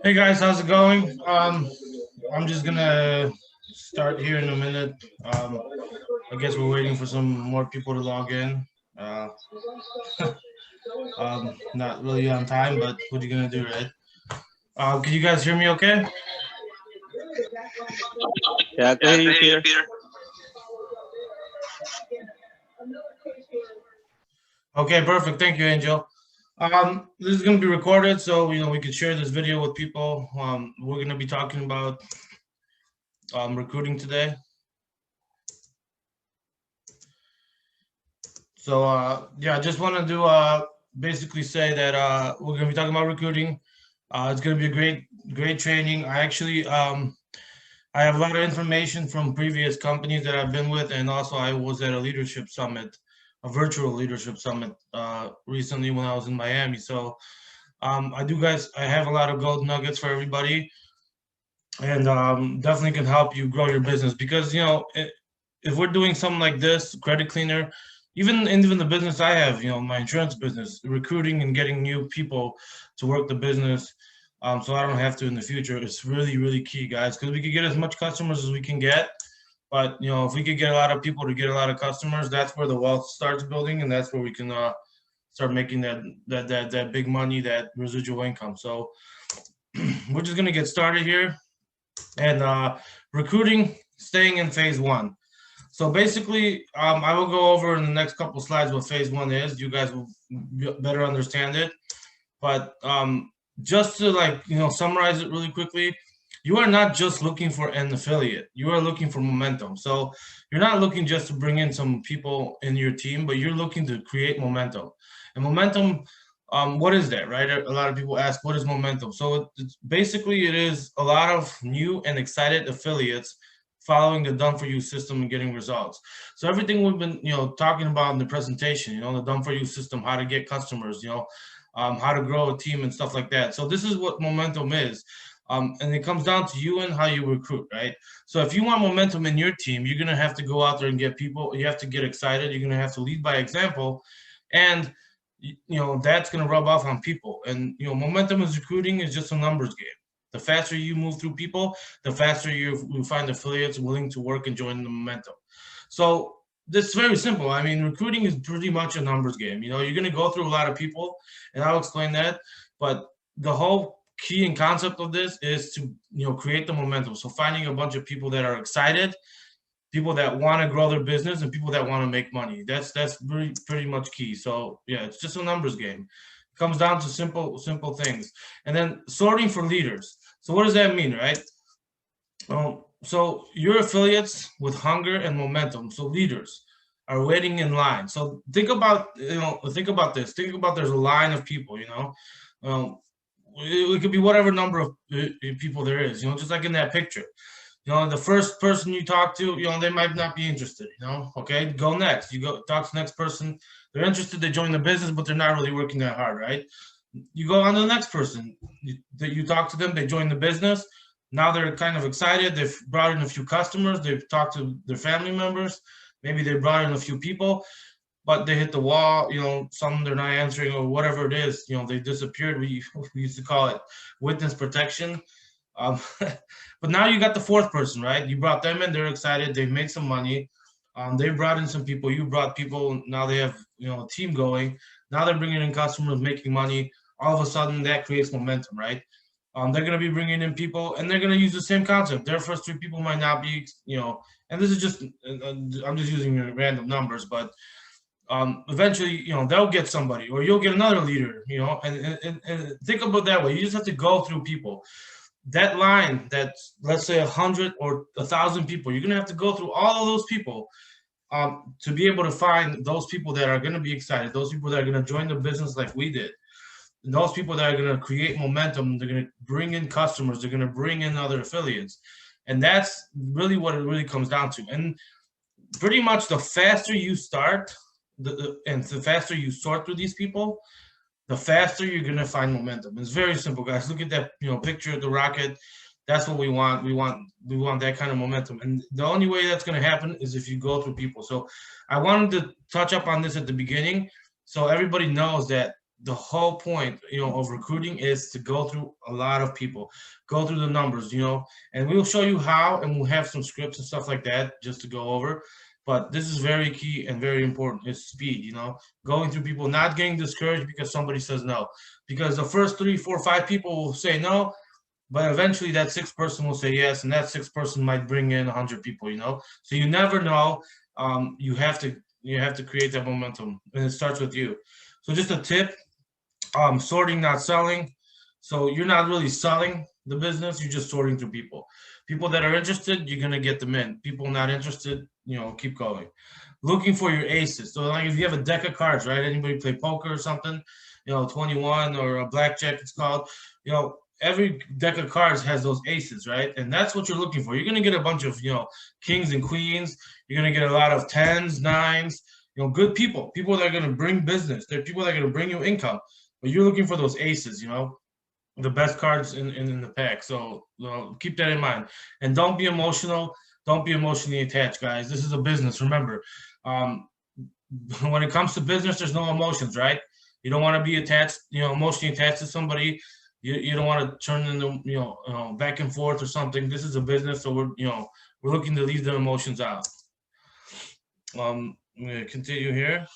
Hey guys, how's it going? I'm just gonna start here in a minute. I guess we're waiting for some more people to log in. Uh, not really on time, but what are you gonna do, right? Can you guys hear me okay? Yeah, I can Yeah, hear I you, can hear you, Peter. Peter. Okay, perfect. Thank you, Angel. This is gonna be recorded, so we can share this video with people. We're gonna be talking about recruiting today. So yeah, I just want to do basically say that we're gonna be talking about recruiting. It's gonna be a great training. I have a lot of information from previous companies that I've been with, and also I was at a leadership summit, a virtual leadership summit recently when I was in Miami. So I have a lot of gold nuggets for everybody, and definitely can help you grow your business because if we're doing something like this, credit cleaner, even the business I have, my insurance business, recruiting and getting new people to work the business, so I don't have to in the future. It's really key, guys, because we could get as much customers as we can get, but if we could get a lot of people to get a lot of customers, that's where the wealth starts building, and that's where we can start making that big money, that residual income. So we're just gonna get started here, and recruiting, staying in phase one. So basically, I will go over in the next couple slides what phase one is. You guys will better understand it. But just to summarize it really quickly, you are not just looking for an affiliate. You are looking for momentum. So you're not looking just to bring in some people in your team, but you're looking to create momentum. And momentum, what is that, right? A lot of people ask, what is momentum? So it is a lot of new and excited affiliates following the done for you system and getting results. So everything we've been talking about in the presentation, the done for you system, how to get customers, how to grow a team and stuff like that. So this is what momentum is. And it comes down to you and how you recruit, right? So if you want momentum in your team, you're gonna have to go out there and get people. You have to get excited. You're gonna have to lead by example, and that's gonna rub off on people. And momentum is recruiting is just a numbers game. The faster you move through people, the faster you find affiliates willing to work and join the momentum. So this is very simple. I mean, recruiting is pretty much a numbers game. You're going to go through a lot of people, and I'll explain that. But the whole key and concept of this is to create the momentum. So finding a bunch of people that are excited, people that want to grow their business, and people that want to make money. That's pretty much key. So yeah, it's just a numbers game. It comes down to simple things, and then sorting for leaders. So what does that mean, right? So your affiliates with hunger and momentum, so leaders, are waiting in line. So think about this. Think about there's a line of people. Um, it could be whatever number of people there is. Just like in that picture. The first person you talk to, they might not be interested. Okay, go next. You go talk to the next person. They're interested. They join the business, but they're not really working that hard, right? You go on to the next person. You talk to them. They join the business. Now they're kind of excited. They've brought in a few customers. They've talked to their family members. Maybe they brought in a few people, but they hit the wall. Some they're not answering or whatever it is. They disappeared. We used to call it witness protection. But now you got the fourth person, right? You brought them in. They're excited. They've made some money. They brought in some people. You brought people. Now they have a team going. Now they're bringing in customers, making money. All of a sudden, that creates momentum, right? They're going to be bringing in people, and they're going to use the same concept. Their first three people might not be, and this is just, I'm just using random numbers, but eventually, they'll get somebody, or you'll get another leader, and think about it that way. You just have to go through people. That line, that's let's say 100 or 1,000 people, you're going to have to go through all of those people to be able to find those people that are going to be excited, those people that are going to join the business like we did. And those people that are going to create momentum, they're going to bring in customers, they're going to bring in other affiliates. And that's really what it really comes down to. And pretty much the faster you start and the faster you sort through these people, the faster you're going to find momentum. It's very simple, guys. Look at that picture of the rocket. That's what we want. We want that kind of momentum. And the only way that's going to happen is if you go through people. So I wanted to touch up on this at the beginning so everybody knows that the whole point, of recruiting is to go through a lot of people, go through the numbers, and we'll show you how, and we'll have some scripts and stuff like that just to go over. But this is very key and very important is speed, going through people, not getting discouraged because somebody says no, because the first 3, 4, 5 people will say no, but eventually that 6th person will say yes, and that 6th person might bring in 100 people, so you never know. You have to create that momentum, and it starts with you. So just a tip, sorting, not selling. So you're not really selling the business, you're just sorting through people. People that are interested, you're gonna get them in. People not interested, keep going. Looking for your aces. So like if you have a deck of cards, right? Anybody play poker or something, 21 or a blackjack it's called, every deck of cards has those aces, right? And that's what you're looking for. You're gonna get a bunch of, kings and queens. You're gonna get a lot of 10s, 9s, good people that are gonna bring business. They're people that are gonna bring you income. But you're looking for those aces, the best cards in the pack. So keep that in mind. And don't be emotional. Don't be emotionally attached, guys. This is a business. Remember, when it comes to business, there's no emotions, right? You don't want to be attached, emotionally attached to somebody. You don't want to turn into, back and forth or something. This is a business, so we're looking to leave the emotions out. I'm going to continue here.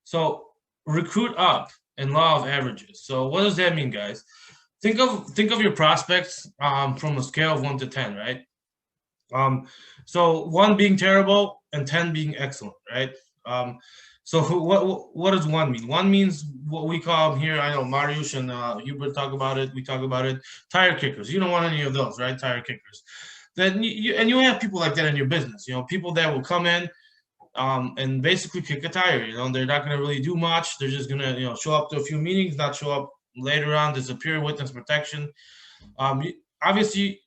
So recruit up and law of averages. So what does that mean, guys? Think of your prospects from a scale of 1 to 10, right? So 1 being terrible and 10 being excellent, right? So what does 1 mean? 1 means what we call here, I know Mariusz and Hubert talk about it, we talk about it, tire kickers. You don't want any of those, right? Tire kickers. Then you have people like that in your business, people that will come in and basically kick a tire. They're not going to really do much. They're just going to, show up to a few meetings, not show up later on, disappear, witness protection. Obviously,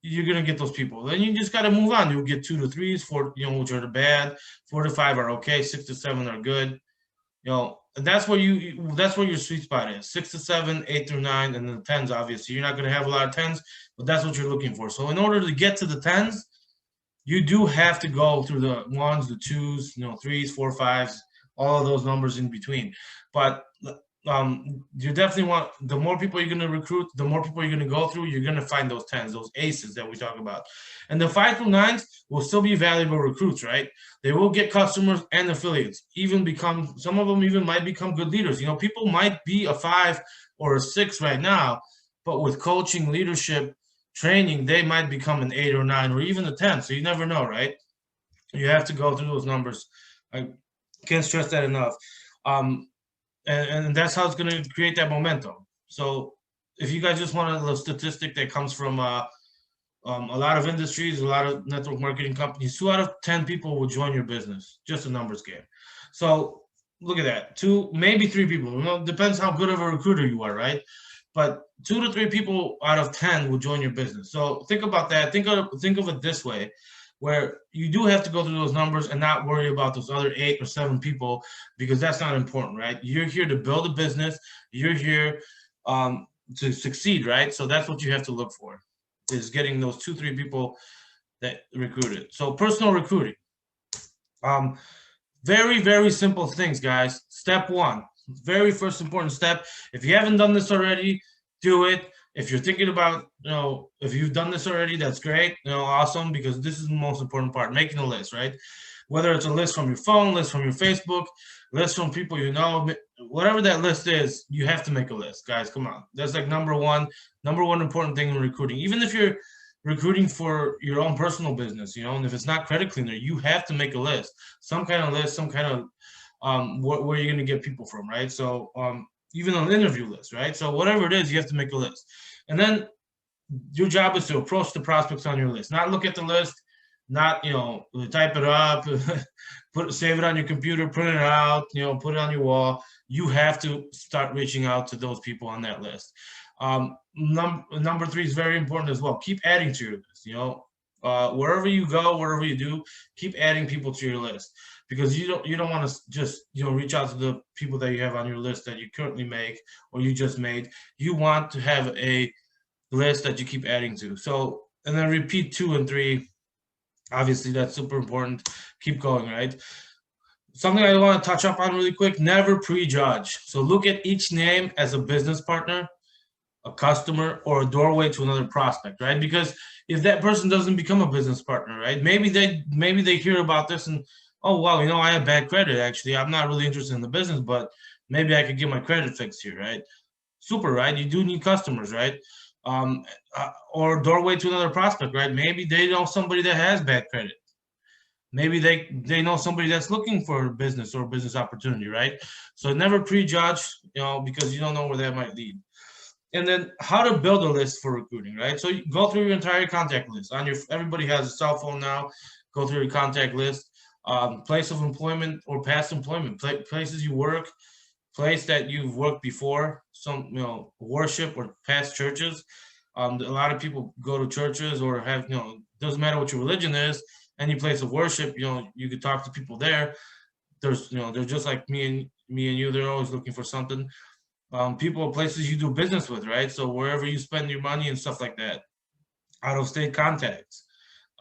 you're going to get those people. Then you just got to move on. You'll get 2 to 3s, 4, which are the bad. 4 to 5 are okay. 6 to 7 are good. And that's where your sweet spot is. 6 to 7, 8 through 9, and then the 10s. Obviously, you're not going to have a lot of 10s, but that's what you're looking for. So in order to get to the 10s, you do have to go through the 1s, the 2s, 3s, 4, 5s, all of those numbers in between. But you definitely want, the more people you're going to recruit, the more people you're going to go through, you're going to find those 10s, those aces that we talk about. And the 5 through 9s will still be valuable recruits, right? They will get customers and affiliates, some of them even might become good leaders. People might be a 5 or a 6 right now, but with coaching, leadership, training, they might become an 8 or 9 or even a 10. So you never know, right? You have to go through those numbers. I can't stress that enough. And that's how it's going to create that momentum. So if you guys just want a little statistic that comes from a lot of industries, a lot of network marketing companies, 2 out of 10 people will join your business. Just a numbers game. So look at that. 2, maybe 3 people. Depends how good of a recruiter you are, right? But 2 to 3 people out of 10 will join your business. So think about that. Think of it this way, where you do have to go through those numbers and not worry about those other 8 or 7 people, because that's not important, right? You're here to build a business. You're here to succeed, right? So that's what you have to look for, is getting those 2, 3 people that recruited. So personal recruiting. Very, very simple things, guys. Step 1. Very first important step. If you haven't done this already, do it. If you're thinking about, if you've done this already, that's great, awesome, because this is the most important part, making a list, right? Whether it's a list from your phone, list from your Facebook, list from people whatever that list is, you have to make a list, guys. Come on. That's like number one important thing in recruiting. Even if you're recruiting for your own personal business, and if it's not Credit Cleaner, you have to make a list, some kind of list, some kind of where you're going to get people from, right? So even on the interview list, right? So whatever it is, you have to make a list. And then your job is to approach the prospects on your list, not look at the list, not, type it up, save it on your computer, print it out, put it on your wall. You have to start reaching out to those people on that list. Number 3 is very important as well. Keep adding to your list, wherever you go, wherever you do, keep adding people to your list, because you don't want to just reach out to the people that you have on your list that you currently make or you just made. You want to have a list that you keep adding to. So, and then repeat 2 and 3. Obviously, that's super important. Keep going, right? something I want to touch up on really quick, never prejudge. So look at each name as a business partner, a customer, or a doorway to another prospect, right? Because if that person doesn't become a business partner, right? Maybe they hear about this and, oh wow, I have bad credit actually. I'm not really interested in the business, but maybe I could get my credit fixed here, right? Super, right? You do need customers, right? Or doorway to another prospect, right? Maybe they know somebody that has bad credit. Maybe they know somebody that's looking for a business or a business opportunity, right? So never prejudge, because you don't know where that might lead. And then how to build a list for recruiting, right? So you go through your entire contact list. Everybody has a cell phone now. Go through your contact list. Place of employment or past employment, places you work, place that you've worked before, some worship or past churches. A lot of people go to churches or have doesn't matter what your religion is, any place of worship, you could talk to people there. They're just like me and you. They're always looking for something. People, places you do business with, right? So wherever you spend your money and stuff like that. Out of state contacts,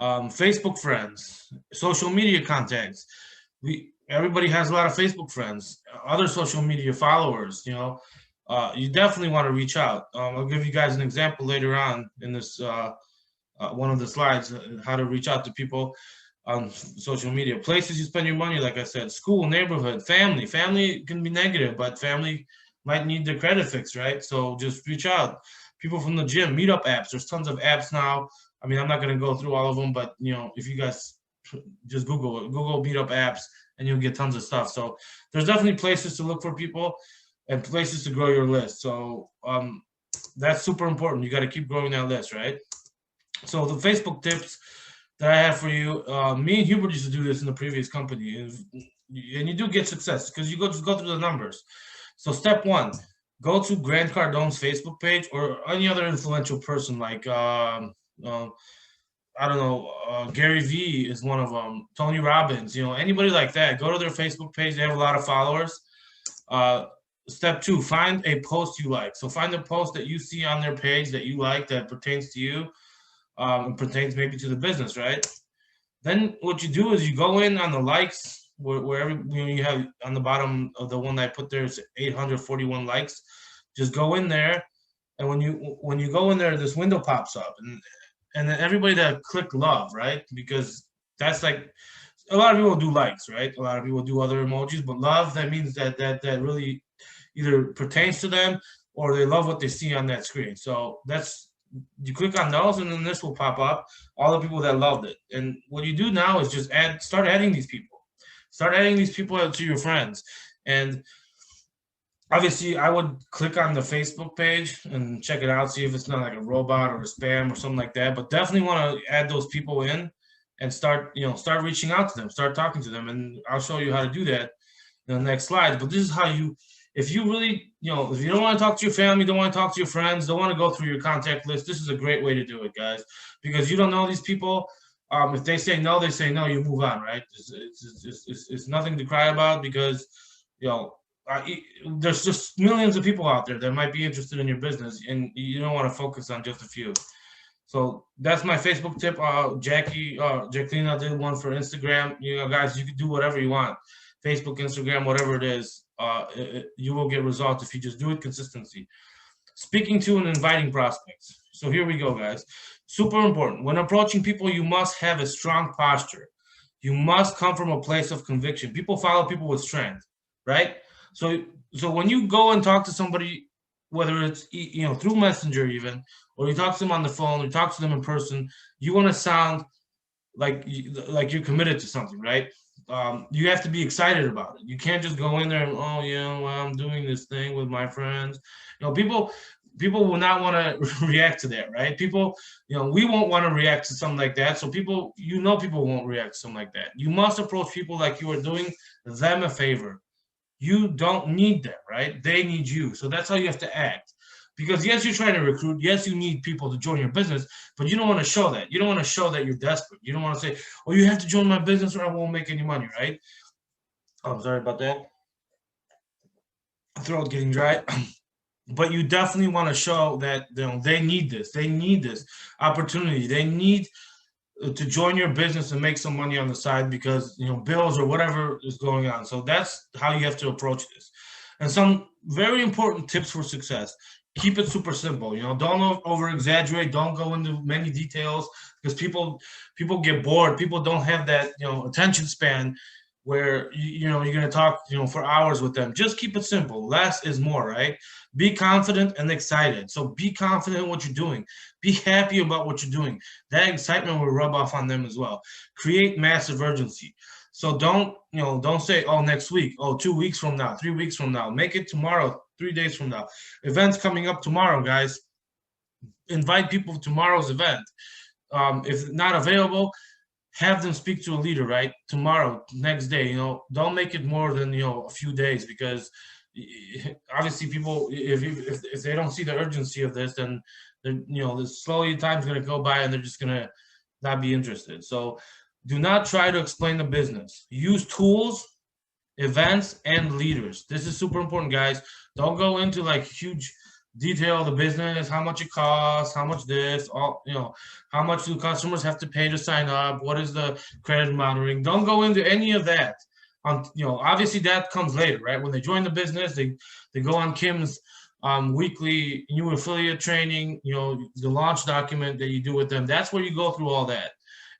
Facebook friends, social media contacts. Everybody has a lot of Facebook friends, other social media followers. You definitely want to reach out. I'll give you guys an example later on in this one of the slides, how to reach out to people on social media. Places you spend your money, like I said, school, neighborhood, family. Family can be negative, but family might need their credit fixed, right? So just reach out. People from the gym, meetup apps. There's tons of apps now. I mean, I'm not going to go through all of them, but if you guys just Google meetup apps, and you'll get tons of stuff. So there's definitely places to look for people and places to grow your list. So that's super important. You got to keep growing that list, right? So the Facebook tips that I have for you, me and Hubert used to do this in the previous company, and you do get success because you just go through the numbers. So step one, go to Grant Cardone's Facebook page or any other influential person like I don't know, Gary Vee is one of them, Tony Robbins, anybody like that. Go to their Facebook page. They have a lot of followers. Step two, find a post you like. So find a post that you see on their page that you like that pertains to you, and pertains maybe to the business, right? Then what you do is you go in on the likes, wherever you have on the bottom of the one that I put there is 841 likes. Just go in there, and when you go in there, this window pops up, and then everybody that click love, right? Because that's like a lot of people do likes, right? A lot of people do other emojis, but love, that means that really either pertains to them or they love what they see on that screen. So you click on those, and then this will pop up, all the people that loved it. And what you do now is just start adding these people. Start adding these people to your friends. And obviously, I would click on the Facebook page and check it out, see if it's not like a robot or a spam or something like that. But definitely want to add those people in and start reaching out to them, start talking to them. And I'll show you how to do that in the next slides. But this is how if you really, if you don't want to talk to your family, don't want to talk to your friends, don't want to go through your contact list, this is a great way to do it, guys, because you don't know these people. If they say no, you move on, right? It's nothing to cry about because, there's just millions of people out there that might be interested in your business, and you don't want to focus on just a few. So that's my Facebook tip. Jacqueline did one for Instagram. Guys, you can do whatever you want. Facebook, Instagram, whatever it is, you will get results if you just do it consistency. Speaking to and inviting prospects. So here we go, guys. Super important. When approaching people, you must have a strong posture. You must come from a place of conviction. People follow people with strength, right? So when you go and talk to somebody, whether it's through Messenger even, or you talk to them on the phone, or you talk to them in person, you want to sound like you're committed to something, right? You have to be excited about it. You can't just go in there and, oh yeah, well, I'm doing this thing with my friends. People will not want to react to that, right? People, we won't want to react to something like that. So people won't react to something like that. You must approach people like you are doing them a favor. You don't need them, right? They need you. So that's how you have to act. Because yes, you're trying to recruit. Yes, you need people to join your business, but you don't want to show that. You don't want to show that you're desperate. You don't want to say, oh, you have to join my business or I won't make any money, right? Oh, I'm sorry about that. Throat getting dry. But you definitely want to show that they need this. They need this opportunity. They need to join your business and make some money on the side because bills or whatever is going on. So that's how you have to approach this. And some very important tips for success: keep it super simple. Don't over exaggerate. Don't go into many details because people get bored. People don't have that attention span where you're going to talk for hours with them. Just keep it simple. Less is more, right? Be confident and excited. So be confident in what you're doing. Be happy about what you're doing. That excitement will rub off on them as well. Create massive urgency. So don't say, oh, next week, oh, 2 weeks from now, 3 weeks from now. Make it tomorrow, 3 days from now. Events coming up tomorrow, guys. Invite people to tomorrow's event. If not available, have them speak to a leader, right? Tomorrow, next day, don't make it more than, a few days, because obviously people, if they don't see the urgency of this, then slowly time's going to go by and they're just going to not be interested. So do not try to explain the business. Use tools, events, and leaders. This is super important, guys. Don't go into like huge detail of the business, how much it costs, how much this, how much do customers have to pay to sign up, what is the credit monitoring. Don't go into any of that. Obviously that comes later, right? When they join the business, they go on Kim's weekly new affiliate training, the launch document that you do with them. That's where you go through all that.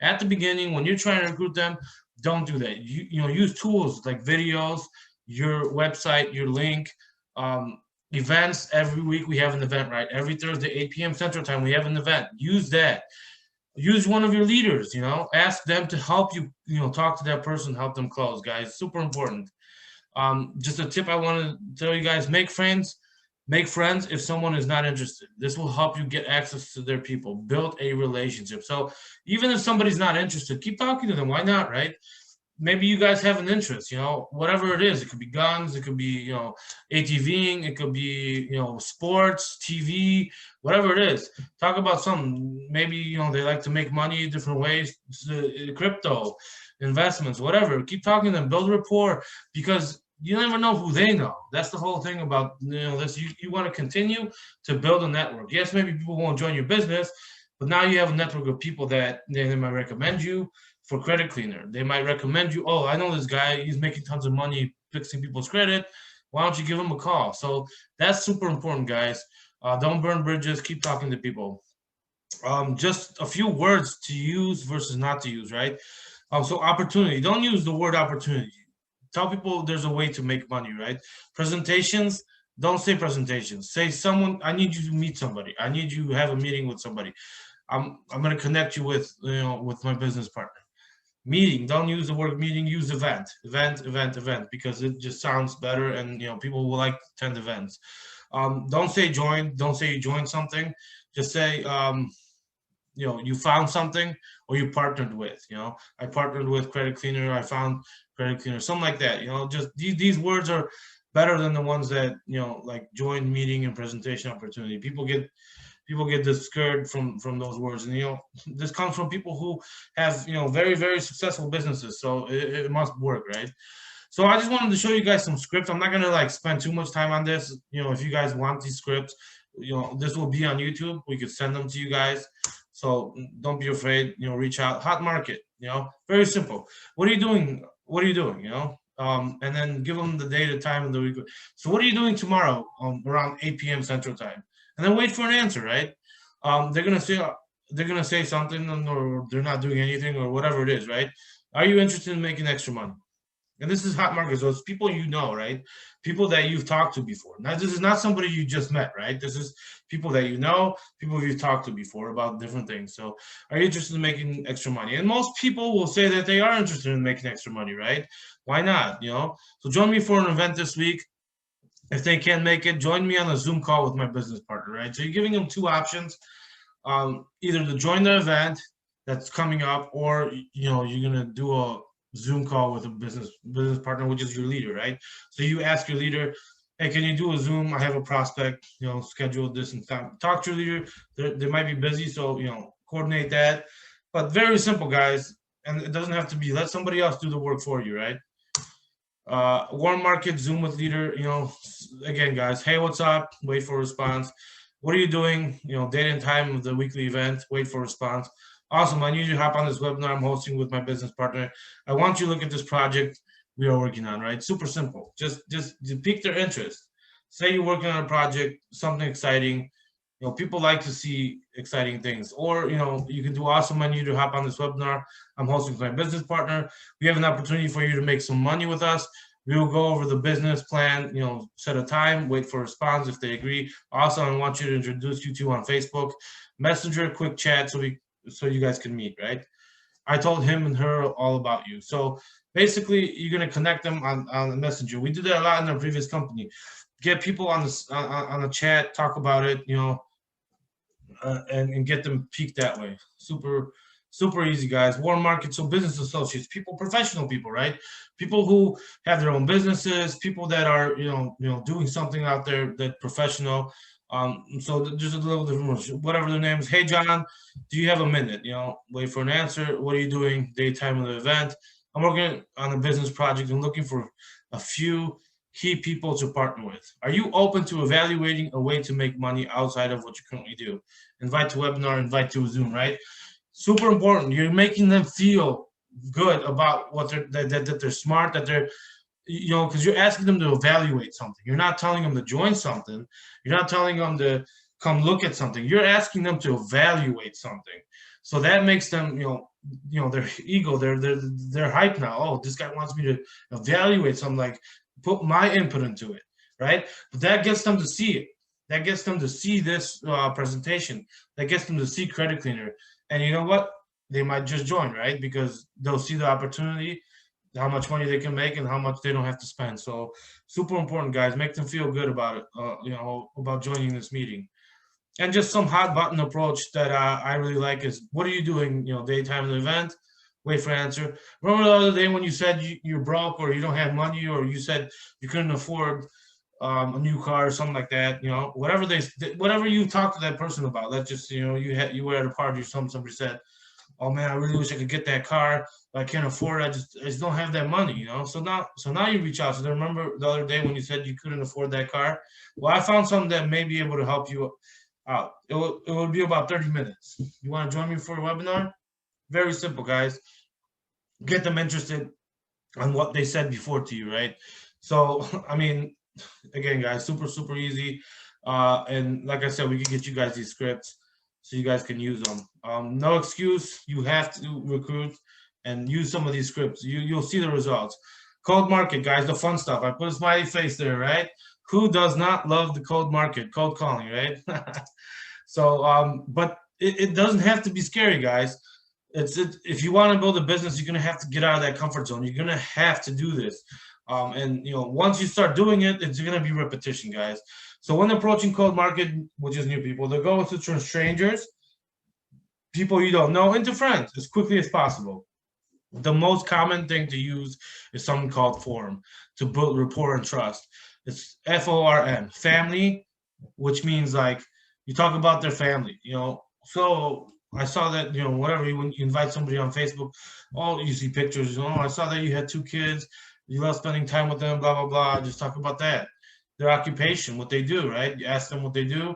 At the beginning, when you're trying to recruit them, don't do that. Use tools like videos, your website, your link, events. Every week we have an event, right? Every Thursday, 8 p.m. Central Time, we have an event. Use that. Use one of your leaders, ask them to help you, talk to that person, help them close, guys. Super important. Just a tip I want to tell you guys: make friends if someone is not interested. This will help you get access to their people, build a relationship. So even if somebody's not interested, keep talking to them. Why not, right? Maybe you guys have an interest, whatever it is. It could be guns, it could be, ATVing, it could be, sports, TV, whatever it is. Talk about something. Maybe, they like to make money different ways, crypto, investments, whatever. Keep talking to them, build rapport, because you never know who they know. That's the whole thing about, this. You want to continue to build a network. Yes, maybe people won't join your business, but now you have a network of people that they might recommend you for credit cleaner. They might recommend you, oh, I know this guy, he's making tons of money fixing people's credit. Why don't you give him a call? So that's super important, guys. Don't burn bridges. Keep talking to people. Just a few words to use versus not to use, right? So opportunity. Don't use the word opportunity. Tell people there's a way to make money, right? Presentations. Don't say presentations. Say I need you to meet somebody. I need you to have a meeting with somebody. I'm going to connect you with my business partner. Meeting. Don't use the word meeting. Use event, because it just sounds better, and people will like to attend events. Don't say join. Don't say you joined something. Just say you found something, or you partnered with. I partnered with Credit Cleaner. I found Credit Cleaner. Something like that. Just these words are better than the ones that like join, meeting, and presentation opportunity. People get discouraged from those words, and this comes from people who have very, very successful businesses, so it must work, right? So I just wanted to show you guys some scripts. I'm not gonna like spend too much time on this. If you guys want these scripts, this will be on YouTube. We could send them to you guys, so don't be afraid. Reach out. Hot Market, very simple. What are you doing? And then give them the day, the time, and the week. So what are you doing tomorrow around 8 p.m. Central Time? And then wait for an answer, right? They're gonna say something, or they're not doing anything, or whatever it is, right? Are you interested in making extra money? And this is Hot Market, so it's people right? People that you've talked to before. Now, this is not somebody you just met, right? This is people that people you've talked to before about different things. So are you interested in making extra money? And most people will say that they are interested in making extra money, right? Why not, So join me for an event this week. If they can't make it, join me on a Zoom call with my business partner, right? So you're giving them two options, either to join the event that's coming up, or you're gonna do a Zoom call with a business partner, which is your leader, right? So you ask your leader, hey, can you do a Zoom? I have a prospect, schedule this and time. Talk to your leader. They might be busy, so coordinate that. But very simple, guys, and it doesn't have to be. Let somebody else do the work for you, right? Warm market, Zoom with leader, again, guys, hey, what's up? Wait for a response. What are you doing? Date and time of the weekly event, wait for a response. awesome, I need you to hop on this webinar I'm hosting with my business partner. I want you to look at this project we are working on, right? Super simple. Just pique their interest. Say you're working on a project, something exciting. You know, people like to see exciting things. Or, you know, you can do awesome, I need you to hop on this webinar I'm hosting with my business partner. We have an opportunity for you to make some money with us. We will go over the business plan, you know, set a time, wait for a response if they agree. Also, I want you to introduce you two on Facebook, Messenger, quick chat, so you guys can meet, right? I told him and her all about you. So basically, you're gonna connect them on the Messenger. We did that a lot in our previous company. Get people on the chat, talk about it, you know, and get them peaked that way. Super easy, guys. Warm market, so business associates, people, professional people, right? People who have their own businesses, people that are, you know, doing something out there that professional. So there's a little different, whatever their name is. Hey, John, do you have a minute? You know, wait for an answer. What are you doing? Daytime of the event. I'm working on a business project and looking for a few key people to partner with. Are you open to evaluating a way to make money outside of what you currently do? Invite to webinar, invite to a Zoom, right? Super important. You're making them feel good about what that they're smart, that they're, you know, because you're asking them to evaluate something. You're not telling them to join something. You're not telling them to come look at something. You're asking them to evaluate something. So that makes them, you know, their ego, they're hyped now. Oh, this guy wants me to evaluate something, like put my input into it, right? But that gets them to see it. That gets them to see this presentation. That gets them to see Credit Cleaner. And you know what? They might just join, right? Because they'll see the opportunity, how much money they can make, and how much they don't have to spend. So super important, guys. Make them feel good about it, you know, about joining this meeting. And just some hot button approach that I really like is, what are you doing, you know, daytime of the event? Wait for an answer. Remember the other day when you said you're broke, or you don't have money, or you said you couldn't afford a new car or something like that, you know, whatever you talk to that person about. Let's just, you know, you were at a party or something, somebody said, oh man, I really wish I could get that car, but I can't afford it. I just don't have that money, you know. So now you reach out to them. Remember the other day when you said you couldn't afford that car? Well, I found something that may be able to help you out. It will be about 30 minutes. You want to join me for a webinar? Very simple, guys. Get them interested on what they said before to you, right? So, I mean, again, guys, super easy. And like I said, we can get you guys these scripts so you guys can use them. No excuse. You have to recruit and use some of these scripts. You'll see the results. Cold market, guys, the fun stuff. I put a smiley face there, right? Who does not love the cold market, cold calling, right? So, but it doesn't have to be scary, guys. If you want to build a business, you're gonna have to get out of that comfort zone. You're gonna have to do this. And you know, once you start doing it, it's gonna be repetition, guys. So when approaching cold market, which is new people, they're going to turn strangers, people you don't know, into friends as quickly as possible. The most common thing to use is something called form to build rapport and trust. It's FORM, family, which means like you talk about their family, you know. So I saw that, you know, whatever, when you invite somebody on Facebook, oh, you see pictures, oh, I saw that you had 2 kids, you love spending time with them, blah, blah, blah. Just talk about that. Their occupation, what they do, right? You ask them what they do,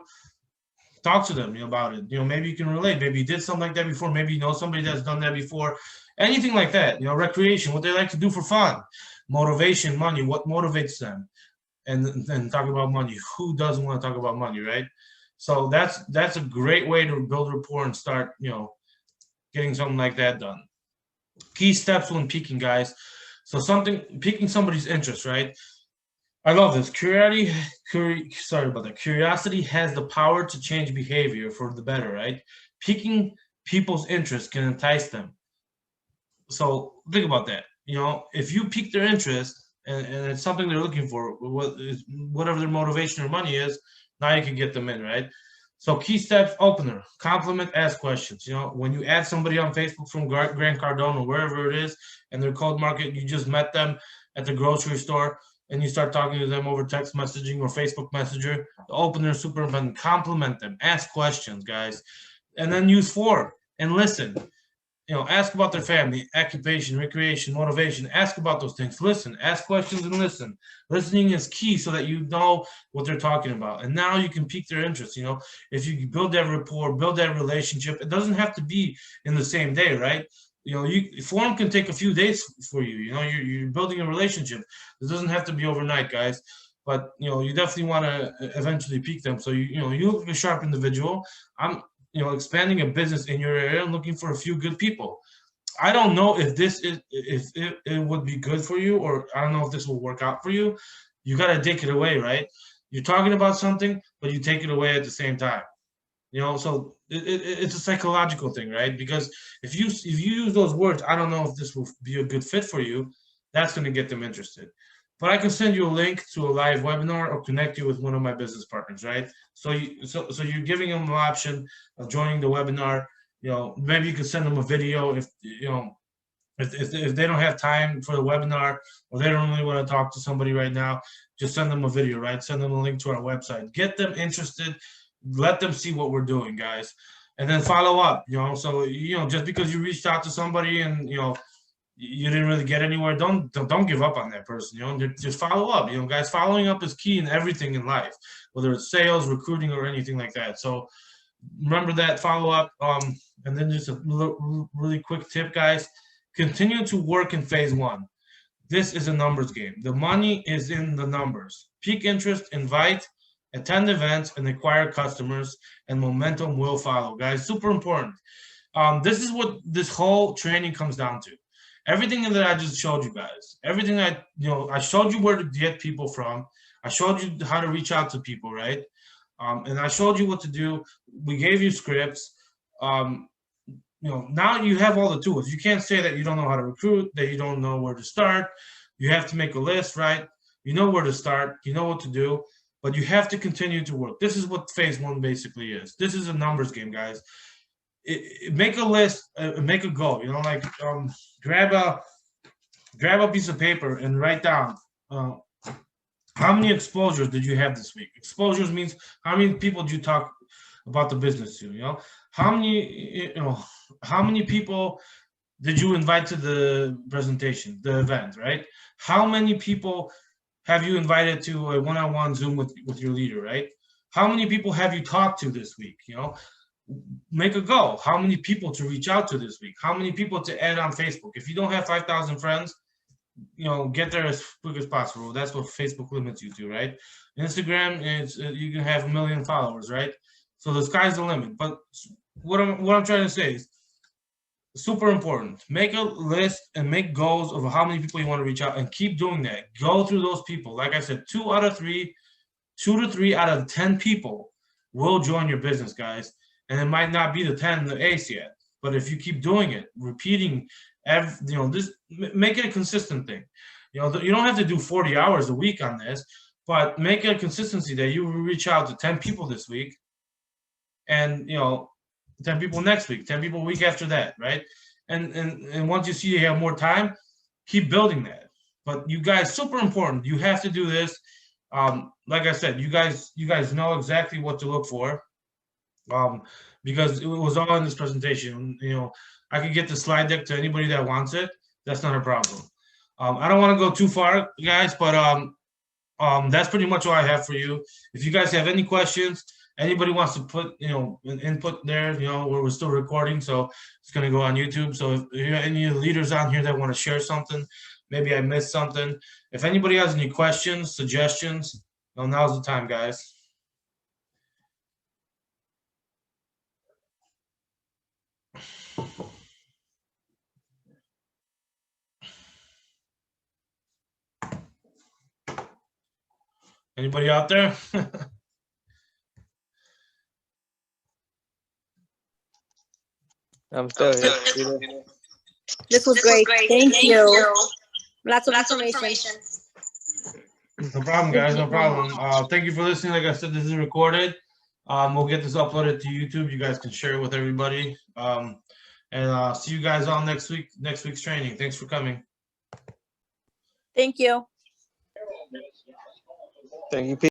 talk to them, you know, about it. You know, maybe you can relate. Maybe you did something like that before. Maybe you know somebody that's done that before. Anything like that, you know, recreation, what they like to do for fun, motivation, money, what motivates them. And then talk about money. Who doesn't want to talk about money, right? So that's a great way to build rapport and start, you know, getting something like that done. Key steps when peaking, guys. So piquing somebody's interest, right? I love this. Curiosity has the power to change behavior for the better, right? Piquing people's interest can entice them. So think about that. You know, if you pique their interest and it's something they're looking for, whatever their motivation or money is, now you can get them in, right? So key steps: opener, compliment, ask questions. You know, when you add somebody on Facebook from Grant Cardone or wherever it is, and they're cold market, you just met them at the grocery store, and you start talking to them over text messaging or Facebook Messenger. The opener is super important. Compliment them, ask questions, guys, and then use form and listen. ask about their family, occupation, recreation, motivation. Ask about those things. Listen, ask questions and listen. Listening is key so that you know what they're talking about. And now you can pique their interest. If you build that rapport, build that relationship, it doesn't have to be in the same day, right? Form can take a few days for you. You're building a relationship. It doesn't have to be overnight, guys. But you definitely want to eventually pique them. So you look like a sharp individual. I'm expanding a business in your area and looking for a few good people. I don't know if it would be good for you, or I don't know if this will work out for you. You got to take it away, right? You're talking about something, but you take it away at the same time. So it's a psychological thing, right? Because if you use those words, I don't know if this will be a good fit for you, that's going to get them interested. But I can send you a link to a live webinar or connect you with one of my business partners, right? So you're giving them the option of joining the webinar. Maybe you can send them a video if they don't have time for the webinar, or they don't really want to talk to somebody right now. Just send them a video, right? Send them a link to our website. Get them interested. Let them see what we're doing, guys, and then follow up. So just because you reached out to somebody and you didn't really get anywhere, don't give up on that person. Just follow up. Guys, following up is key in everything in life, whether it's sales, recruiting, or anything like that. So remember that, follow up. And then just a really quick tip, guys. Continue to work in phase one. This is a numbers game. The money is in the numbers. Peak interest, invite, attend events, and acquire customers, and momentum will follow, guys. Super important. This is what this whole training comes down to. Everything that I just showed you guys, everything I showed you where to get people from. I showed you how to reach out to people, right? And I showed you what to do. We gave you scripts. Now you have all the tools. You can't say that you don't know how to recruit, that you don't know where to start. You have to make a list, right? You know where to start. You know what to do, but you have to continue to work. This is what phase one basically is. This is a numbers game, guys. Make a list, make a goal. Grab a piece of paper and write down how many exposures did you have this week. Exposures means how many people did you talk about the business to. How many people did you invite to the presentation, the event, right? How many people have you invited to a one-on-one Zoom with your leader, right? How many people have you talked to this week? Make a goal. How many people to reach out to this week? How many people to add on Facebook? If you don't have 5,000 friends, get there as quick as possible. That's what Facebook limits you to, right? Instagram, you can have 1 million followers, right? So the sky's the limit. But what I'm trying to say is super important. Make a list and make goals of how many people you want to reach out, and keep doing that. Go through those people. Like I said, 2 to 3 out of 10 people will join your business, guys. And it might not be the 10, the ace yet, but if you keep doing it, repeating, this, make it a consistent thing. You don't have to do 40 hours a week on this, but make it a consistency that you reach out to 10 people this week, and 10 people next week, 10 people a week after that, right? And once you see you have more time, keep building that. But you guys, super important. You have to do this. Like I said, you guys know exactly what to look for. Because it was all in this presentation. I could get the slide deck to anybody that wants it. That's not a problem. I don't want to go too far, guys, but that's pretty much all I have for you. If you guys have any questions, anybody wants to put an input there, we're still recording, so it's going to go on YouTube. So if you have any leaders on here that want to share something, maybe I missed something. If anybody has any questions, suggestions, now's the time, guys. Anybody out there? I'm still here. This was great. Thank you. Lots of information. No problem, guys. No problem. Thank you for listening. Like I said, this is recorded. We'll get this uploaded to YouTube. You guys can share it with everybody. And see you guys all next week's training. Thanks for coming. Thank you. Thank you.